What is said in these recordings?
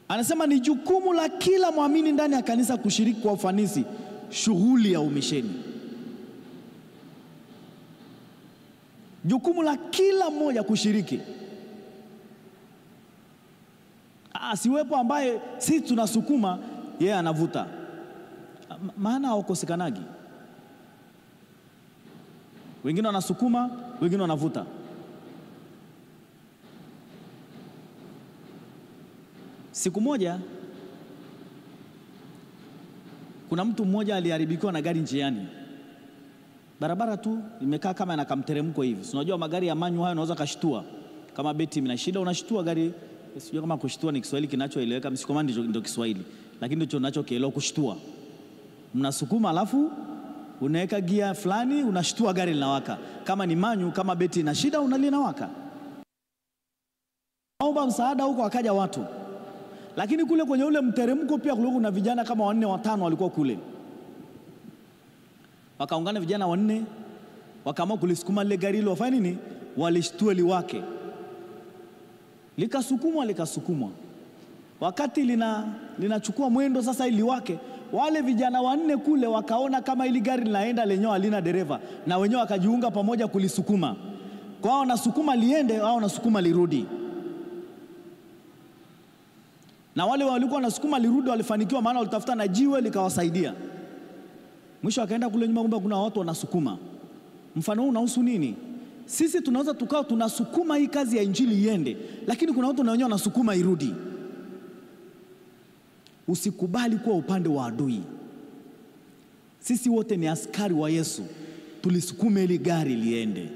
Anasema ni jukumu la kila muamini ndani ya kanisa kushiriki kwa ufanisi shughuli ya umisheni. Jukumu la kila mmoja kushiriki. Siwepo ambaye sisi tunasukuma yeye anavuta. Maana hawakosekanagi. Wengine wanasukuma, wengine wanavuta. Siku moja kuna mtu mmoja aliharibikiwa na gari njiani. Barabara tu imekaa kama na kamteremko hivi. Unajua magari ya manyu hayo unaweza kashtua. Kama beti mna shida unashtua gari. Sijui kama kushtua ni Kiswahili kinachoeleweka, msikomandi ndio Kiswahili. Lakini ndicho ninachokielewa kushtua. Mnasukuma alafu unaweka gia fulani unashtua gari linawaka. Kama ni manyu, kama beti ina shida unalinawaka. Naomba msaada huko, akaja watu. Lakini kule kwenye ule mteremko pia kulikuwa kuna vijana kama 4 5 walikuwa kule. Wakaungana vijana 4 wakaamua kulisukuma ile gari ile wafanye nini? Walishtue liwake. Likasukumwa. Wakati linachukua mwendo sasa ili wake, wale vijana 4 kule wakaona kama ili gari linaenda lenyewe halina dereva, na wenyewe wakajiunga pamoja kulisukuma. Kwa hao nasukuma liende, hao nasukuma lirudi. Na wale walikuwa wanasukuma lirudi walifanikiwa, maana walitafuta na jiwe likawasaidia. Mwisho akaenda kule nyuma, kumbe kuna watu wanasukuma. Mfano huu unahusu nini? Sisi tunaweza tukao tunasukuma hii kazi ya injili iende, lakini kuna watu na wenyewe wanasukuma irudi. Usikubali kuwa upande wa adui. Sisi wote ni askari wa Yesu. Tulisukume ili gari liende.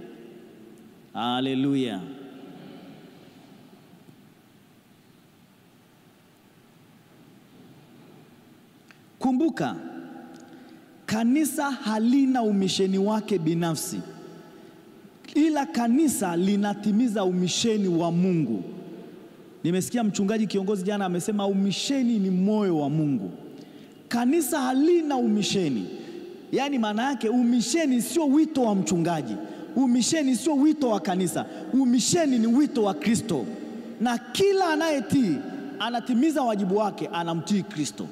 Haleluya. Kumbuka, kanisa halina umisheni wake binafsi, ila kanisa linatimiza umisheni wa Mungu. Nimesikia mchungaji kiongozi jana amesema umisheni ni moyo wa Mungu. Kanisa halina umisheni. Yaani maana yake umisheni sio wito wa mchungaji. Umisheni sio wito wa kanisa. Umisheni ni wito wa Kristo. Na kila anayetii anatimiza wajibu wake, anamtii Kristo.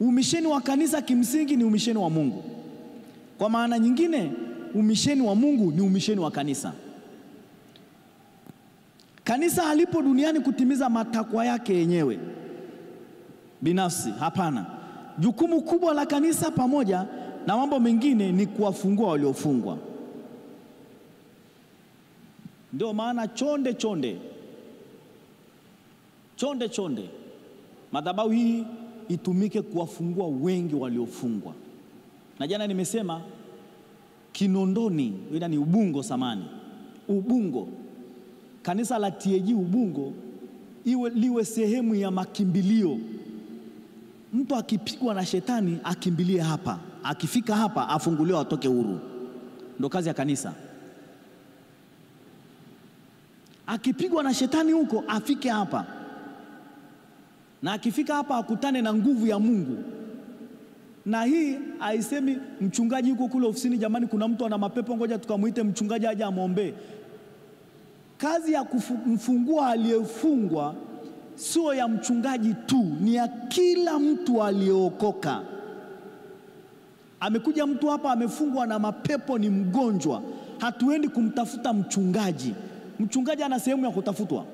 Umisheni wa kanisa kimsingi ni umisheni wa Mungu. Kwa maana nyingine, umisheni wa Mungu ni umisheni wa kanisa. Kanisa halipo duniani kutimiza matakwa yake yenyewe binafsi, hapana. Jukumu kubwa la kanisa pamoja na mambo mengine ni kuwafungua waliofungwa. Ndio maana chonde madhabahu hii itumike kuwafungua wengi waliofungwa. Na jana nimesema Kinondoni, ila ni Ubungo samani. Ubungo. Kanisa la TAG Ubungo liwe sehemu ya makimbilio. Mtu akipigwa na shetani akimbilie hapa. Akifika hapa afunguliwe atoke huru. Ndio kazi ya kanisa. Akipigwa na shetani huko afike hapa. Na akifika hapa akutane na nguvu ya Mungu. Na hii haisemi mchungaji yuko kule ofisini, jamani kuna mtu ana mapepo ngoja tukamuite mchungaji aje amwombee. Kazi ya kumfungua aliyefungwa sio ya mchungaji tu, ni ya kila mtu aliyeokoka. Amekuja mtu hapa amefungwa na mapepo, ni mgonjwa, hatuendi kumtafuta mchungaji. Mchungaji ana sehemu ya kutafutwa.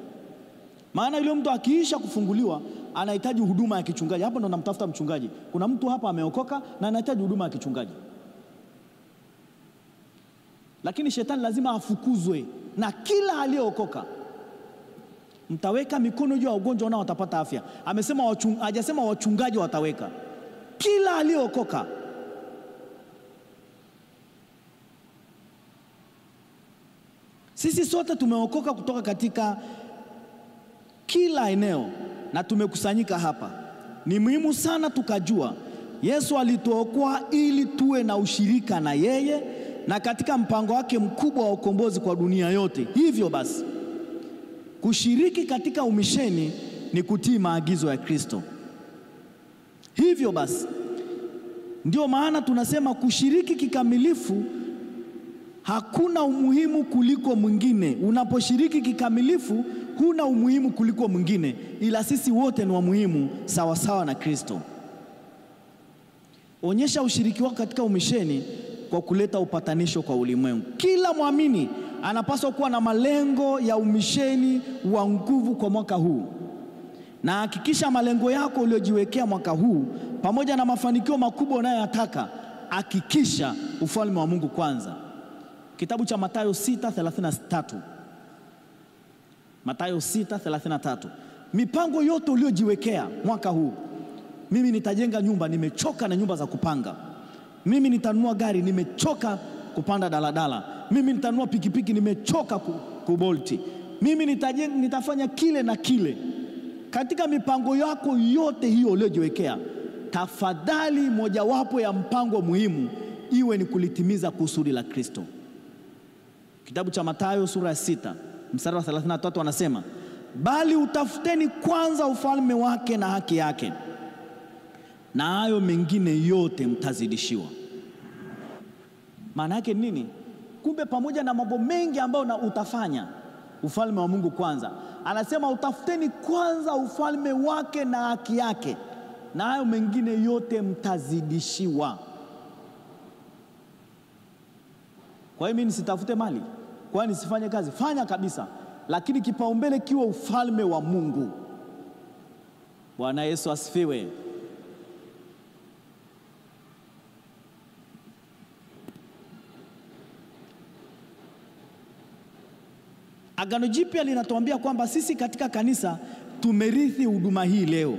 Maana yule mtu akiisha kufunguliwa anahitaji huduma ya kichungaji. Hapo ndo namtafuta mchungaji. Kuna mtu hapa ameokoka na anahitaji huduma ya kichungaji. Lakini shetani lazima afukuzwe na kila aliyeokoka. Mtaweka mikono juu ya ugonjwa nao watapata afya. Hajasema wachungaji wataweka. Kila aliyeokoka. Sisi sote tumeokoka kutoka katika kila eneo na tumekusanyika hapa. Ni muhimu sana tukajua Yesu alituokoa ili tuwe na ushirika na yeye na katika mpango wake mkubwa wa ukombozi kwa dunia yote. Hivyo basi, kushiriki katika umisheni ni kutii maagizo ya Kristo. Hivyo basi, ndio maana tunasema kushiriki kikamilifu hakuna umuhimu kuliko mwingine. Unaposhiriki kikamilifu huna umuhimu kuliko mwingine, ila sisi wote ni wa muhimu sawa sawa na Kristo. Onyesha ushiriki wako katika umisheni kwa kuleta upatanisho kwa ulimwengu. Kila muamini anapaswa kuwa na malengo ya umisheni wa nguvu kwa mwaka huu. Na hakikisha malengo yako uliojiwekea mwaka huu pamoja na mafanikio makubwa unayoyataka, hakikisha ufalme wa Mungu kwanza. Kitabu cha Mathayo 6:33. Mathayo 6:33. Mipango yote uliojiwekea mwaka huu. Mimi nitajenga nyumba, nimechoka na nyumba za kupanga. Mimi nitanunua gari, nimechoka kupanda daladala. Mimi nitanunua pikipiki, nimechoka kubolti. Mimi nitafanya kile na kile. Katika mipango yako yote hiyo uliojiwekea, tafadhali mojawapo ya mpango muhimu iwe ni kulitimiza kusudi la Kristo. Kitabu cha Mathayo sura ya 6 mstari wa 33 anasema, bali utafuteni kwanza ufalme wake na haki yake, na hayo mengine yote mtazidishiwa. Maana yake nini? Kumbe pamoja na mambo mengi ambayo utafanya, ufalme wa Mungu kwanza, anasema utafuteni kwanza ufalme wake na haki yake, na hayo mengine yote mtazidishiwa. Kwa hiyo mimi nisitafute mali, kwa hiyo nisifanye kazi? Fanya kabisa, lakini kipaumbele kiwe ufalme wa Mungu. Bwana Yesu asifiwe. Agano Jipya linatuambia kwamba sisi katika kanisa tumerithi huduma hii leo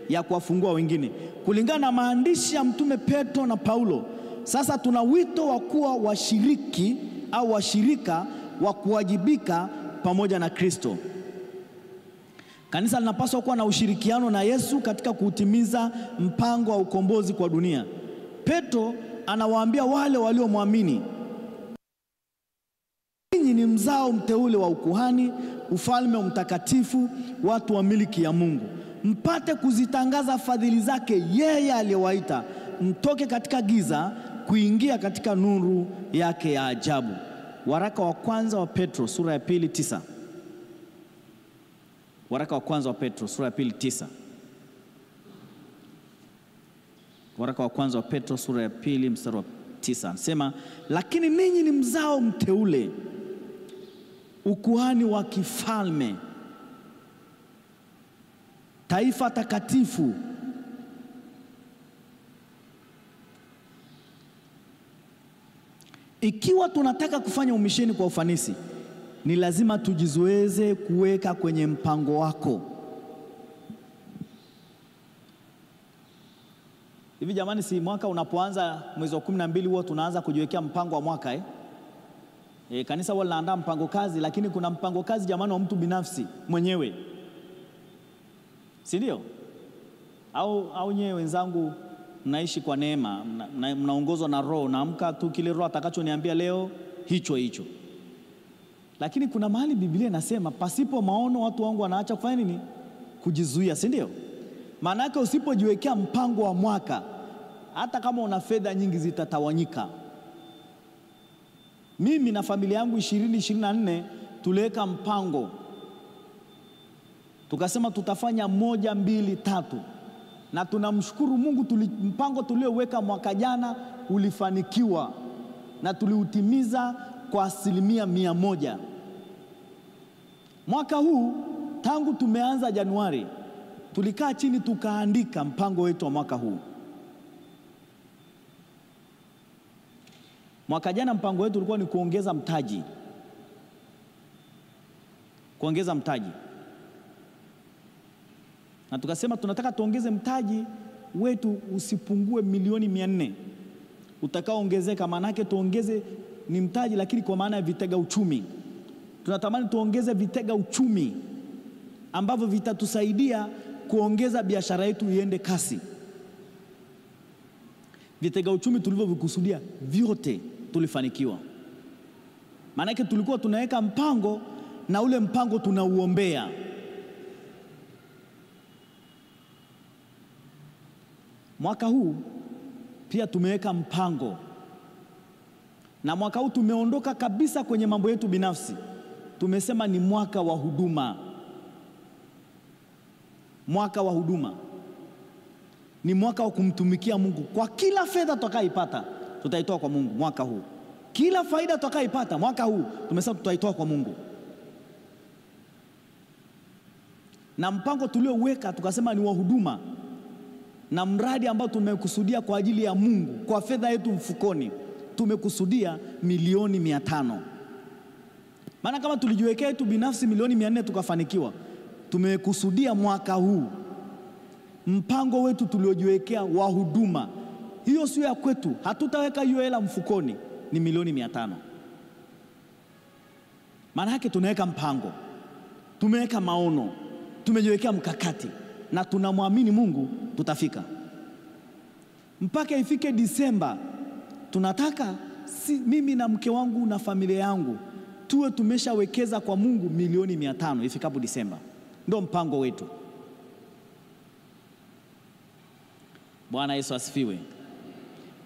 ya kuwafungua wengine. Kulingana na maandishi ya mtume Petro na Paulo, sasa tuna wito wa kuwa washiriki au washirika wa kuwajibika pamoja na Kristo. Kanisa linapaswa kuwa na ushirikiano na Yesu katika kutimiza mpango wa ukombozi kwa dunia. Petro anawaambia wale waliomwamini, ninyi ni mzao mteule wa ukuhani, ufalme mtakatifu, watu wa miliki ya Mungu, mpate kuzitangaza fadhili zake yeye aliyewaita mtoke katika giza kuingia katika nuru yake ya ajabu. Waraka wa kwanza wa Petro sura ya 2:9. Waraka wa kwanza wa Petro sura ya 2:9. Waraka wa kwanza wa Petro sura ya 2 mstari wa 9 anasema, lakini ninyi ni mzao mteule, ukuhani wa kifalme, taifa takatifu, ikiwa tunataka kufanya umisheni kwa ufanisi, ni lazima tujizoeze kuweka kwenye mpango wako. Hivi jamani, si mwaka unapoanza mwezi wa 12 huwa tunaanza kujiwekea mpango wa mwaka kanisa huwa linaandaa mpango kazi, lakini kuna mpango kazi jamani wa mtu binafsi mwenyewe, si ndio? Au nyewe wenzangu mnaishi kwa neema, mnaongozwa na Roho, naamka tu kile Roho atakachoniambia leo hicho. Lakini kuna mahali Biblia inasema pasipo maono watu wangu wanaacha kufanya nini? Kujizuia, si ndio? Maana yake usipojiwekea mpango wa mwaka, hata kama una fedha nyingi zitatawanyika. Mimi na familia yangu 2024 tuliweka mpango, tukasema tutafanya 1, 2, 3, na tunamshukuru Mungu, mpango tulioweka mwaka jana ulifanikiwa na tuliutimiza kwa 100%. Mwaka huu tangu tumeanza Januari, tulikaa chini tukaandika mpango wetu wa mwaka huu. Mwaka jana mpango wetu ulikuwa ni kuongeza mtaji. Na tukasema tunataka tuongeze mtaji wetu usipungue milioni 400. Utakaoongezeka maana yake tuongeze ni mtaji, lakini kwa maana ya vitega uchumi. Tunatamani tuongeze vitega uchumi ambavyo vitatusaidia kuongeza biashara yetu iende kasi. Vitega uchumi tulivyovikusudia vyote tulifanikiwa. Maana yake tulikuwa tunaweka mpango na ule mpango tunauombea. Mwaka huu pia tumeweka mpango, na mwaka huu tumeondoka kabisa kwenye mambo yetu binafsi. Tumesema ni mwaka wa huduma. mwaka wa huduma, ni mwaka wa kumtumikia Mungu. Kwa kila fedha tutakayoipata tutaitoa kwa Mungu mwaka huu. Kila faida tutakayoipata mwaka huu tumesema tutaitoa kwa Mungu. Na mpango tulioweka tukasema ni wa huduma, na mradi ambao tumekusudia kwa ajili ya Mungu kwa fedha yetu mfukoni tumekusudia milioni 500. Maana kama tulijiwekea tu binafsi milioni 400 tukafanikiwa, tumekusudia mwaka huu mpango wetu tuliojiwekea wa huduma, hiyo sio ya kwetu, hatutaweka hiyo hela mfukoni, ni milioni 500. Maana yake tunaweka mpango, tumeweka maono, tumejiwekea mkakati, na tunamwamini Mungu tutafika. Mpaka ifike Disemba tunataka mimi na mke wangu na familia yangu tuwe tumeshawekeza kwa Mungu milioni 500 ifikapo Disemba. Ndio mpango wetu. Bwana Yesu asifiwe.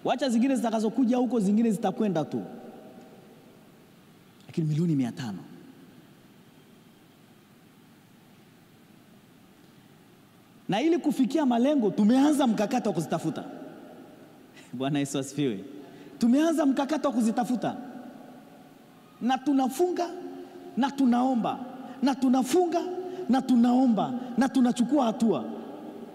Wacha zingine zitakazokuja huko, zingine zitakwenda tu, lakini milioni 500. Na ili kufikia malengo tumeanza mkakati wa kuzitafuta. Bwana Yesu asifiwe. Tumeanza mkakati wa kuzitafuta, na tunafunga na tunaomba, na tunafunga na tunaomba, na tunachukua hatua,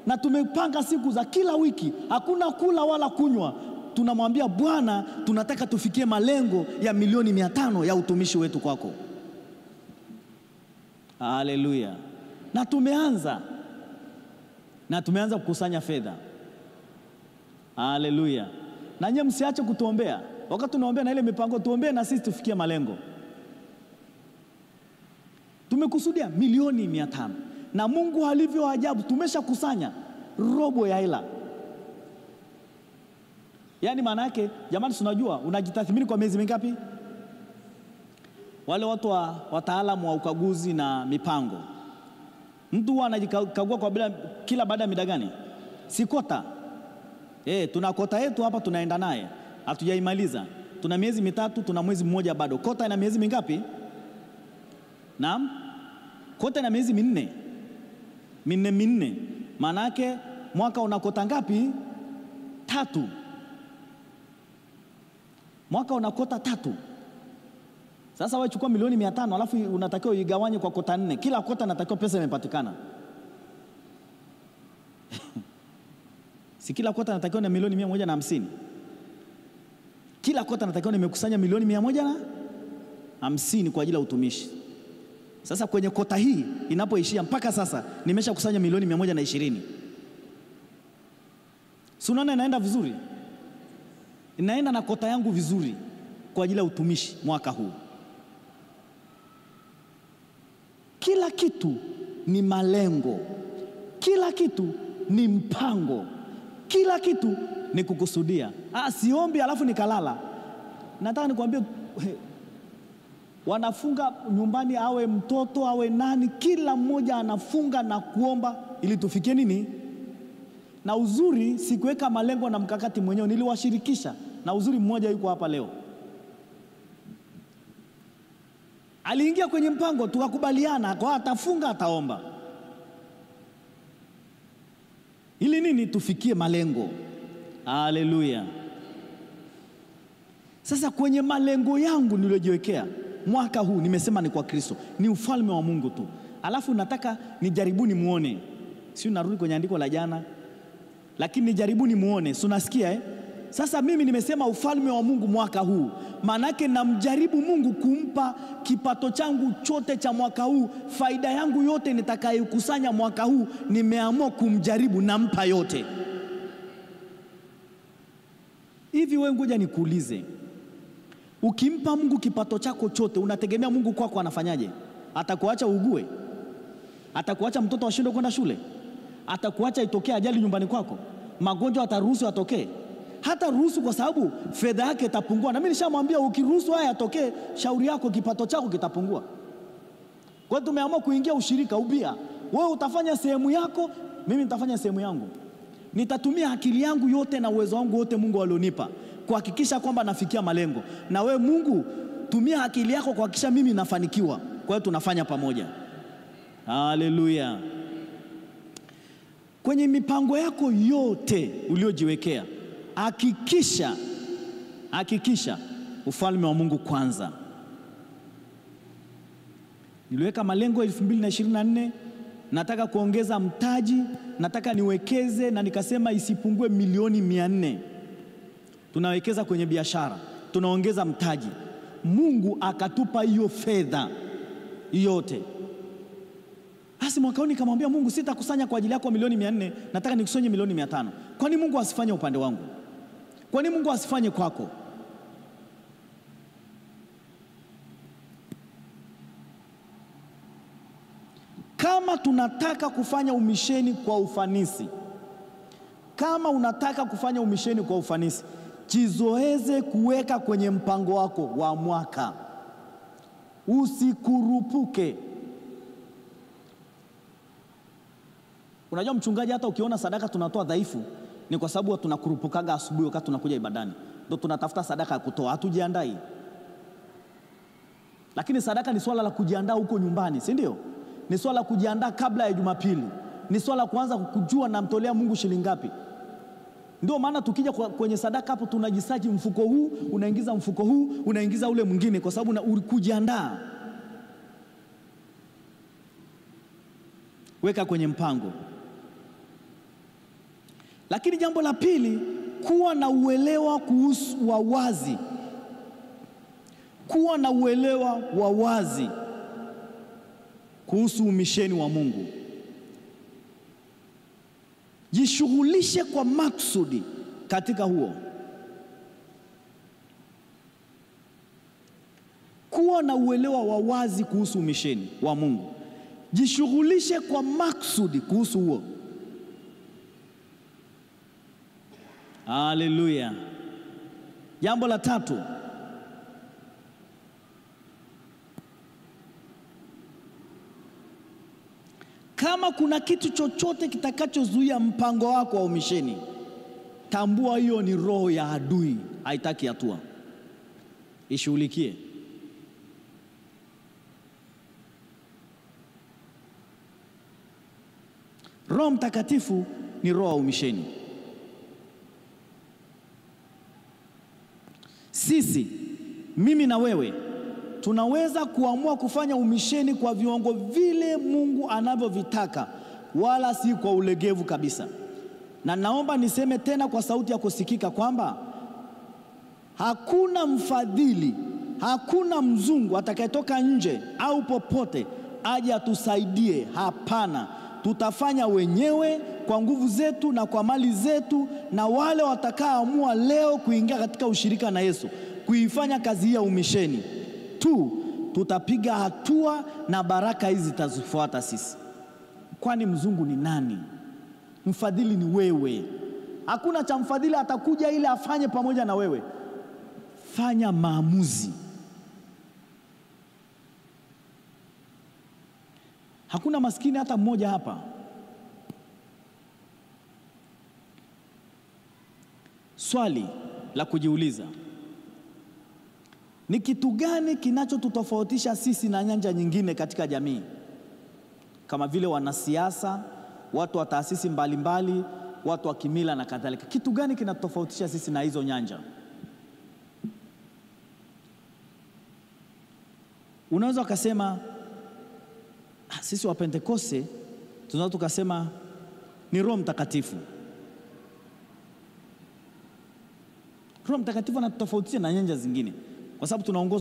na tumepanga siku za kila wiki, hakuna kula wala kunywa. Tunamwambia Bwana, tunataka tufikie malengo ya milioni 500 ya utumishi wetu kwako. Haleluya. Na tumeanza kukusanya fedha. Haleluya. Na nyie msiache kutuombea. Wakati tunaombea na ile mipango, tuombee na sisi tufikie malengo. Tumekusudia milioni 500. Na Mungu alivyo ajabu, tumeshakusanya robo ya hela. Yaani maana yake, jamani, tunajua unajitathmini kwa miezi mingapi? Wale watu wataalamu wa ukaguzi na mipango, mtu huwa anajikagua kwa kila baada ya muda gani? Si kota. Tuna kota yetu hapa tunaenda naye, hatujaimaliza. Tuna miezi 3, tuna mwezi mmoja bado. Kota ina miezi mingapi? Naam. Kota ina miezi 4. Minne. Maana yake mwaka una kota ngapi? 3. Mwaka una kota 3. Sasa wewe chukua milioni 500 alafu unatakiwa uigawanye kwa kota 4. Kila kota inatakiwa pesa imepatikana. Si kila kota inatakiwa na milioni 150. Kila kota inatakiwa nimekusanya milioni 150 kwa ajili ya utumishi. Sasa kwenye kota hii inapoishia mpaka sasa nimeshakusanya milioni 120. Si unaona inaenda vizuri? Inaenda na kota yangu vizuri kwa ajili ya utumishi mwaka huu. Kila kitu ni malengo, kila kitu ni mpango, kila kitu ni kukusudia. Siombi alafu nikalala. Nataka nikwambie, wanafunga nyumbani, awe mtoto awe nani, kila mmoja anafunga na kuomba ili tufikie nini? Na uzuri sikuweka malengo na mkakati mwenyewe, niliwashirikisha. Na uzuri mmoja yuko hapa leo, aliingia kwenye mpango, tukakubaliana kwa atafunga ataomba ili nini? Tufikie malengo. Haleluya. Sasa kwenye malengo yangu niliojiwekea mwaka huu, nimesema ni kwa Kristo, ni ufalme wa Mungu tu. Alafu nataka nijaribuni muone, sio narudi kwenye andiko la jana, lakini nijaribuni muone. Si unasikia Sasa mimi nimesema ufalme wa Mungu mwaka huu, maana yake namjaribu Mungu kumpa kipato changu chote cha mwaka huu, faida yangu yote nitakayokusanya mwaka huu, nimeamua kumjaribu, nampa yote. Hivi wewe ngoja nikuulize, ukimpa Mungu kipato chako chote, unategemea Mungu kwako anafanyaje? Atakuacha ugue? Atakuacha mtoto ashindwe kwenda shule? Atakuacha itokee ajali nyumbani kwako? Magonjwa ataruhusu atokee? Hata ruhusu, kwa sababu fedha yake itapungua. Na mimi nishamwambia ukiruhusu haya yatokee, shauri yako, kipato chako kitapungua. Kwa hiyo tumeamua kuingia ushirika, ubia. Wewe utafanya sehemu yako, mimi nitafanya sehemu yangu. Nitatumia akili yangu yote na uwezo wangu wote Mungu alionipa kuhakikisha kwamba nafikia malengo. Na wewe Mungu, tumia akili yako kuhakikisha mimi nafanikiwa. Kwa hiyo tunafanya pamoja. Haleluya. Kwenye mipango yako yote uliojiwekea, hakikisha ufalme wa Mungu kwanza. Niliweka malengo 2024, nataka kuongeza mtaji, nataka niwekeze, na nikasema isipungue milioni 400. Tunawekeza kwenye biashara, tunaongeza mtaji. Mungu akatupa hiyo fedha yote. Basi mwaka huu nikamwambia Mungu, sitakusanya kwa ajili yako milioni 400, nataka nikusanye milioni 500. Kwani Mungu asifanye upande wangu? Kwani Mungu asifanye kwako? Kama tunataka kufanya umisheni kwa ufanisi, kama unataka kufanya umisheni kwa ufanisi, jizoeze kuweka kwenye mpango wako wa mwaka. Usikurupuke. Unajua mchungaji, hata ukiona sadaka tunatoa dhaifu, ni kwa sababu tunakurupukaga asubuhi wakati tunakuja ibadani. Ndio tunatafuta sadaka ya kutoa, hatujiandai. Lakini sadaka ni swala la kujiandaa huko nyumbani, si ndio? Ni swala la kujiandaa kabla ya Jumapili. Ni swala la kuanza kujua namtolea Mungu shilingi ngapi. Ndio maana tukija kwenye sadaka hapo tunajisaji, mfuko huu unaingiza, mfuko huu unaingiza ule mwingine, kwa sababu kujiandaa. Weka kwenye mpango. Lakini jambo la pili, kuwa na uelewa kuhusu wa wazi. Kuwa na uelewa wa wazi kuhusu umisheni wa Mungu. Jishughulishe kwa maksudi katika huo. Kuwa na uelewa wa wazi kuhusu umisheni wa Mungu. Jishughulishe kwa maksudi kuhusu huo. Haleluya. Jambo la tatu, kama kuna kitu chochote kitakachozuia mpango wako wa umisheni, tambua hiyo ni roho ya adui, haitaki hatua. Ishughulikie. Roho Mtakatifu ni roho ya umisheni. Sisi, mimi na wewe, tunaweza kuamua kufanya umisheni kwa viwango vile Mungu anavyovitaka, wala si kwa ulegevu kabisa. Na naomba niseme tena kwa sauti ya kusikika kwamba hakuna mfadhili, hakuna mzungu atakayetoka nje au popote aje atusaidie. Hapana, tutafanya wenyewe kwa nguvu zetu na kwa mali zetu, na wale watakaoamua leo kuingia katika ushirika na Yesu, kuifanya kazi hii ya umisheni tu, tutapiga hatua na baraka hizi zitazufuata sisi. Kwani mzungu ni nani? Mfadhili ni wewe. Hakuna cha mfadhili atakuja ili afanye pamoja na wewe. Fanya maamuzi. Hakuna maskini hata mmoja hapa. Swali la kujiuliza, ni kitu gani kinachotutofautisha sisi na nyanja nyingine katika jamii, kama vile wanasiasa, watu wa taasisi mbalimbali, watu wa kimila na kadhalika? Kitu gani kinatofautisha sisi na hizo nyanja? Unaweza ukasema sisi wa Pentekoste, tunaweza tukasema ni Roho Mtakatifu. Roho Mtakatifu anatofautisha na nyanja zingine kwa sababu tunaongozwa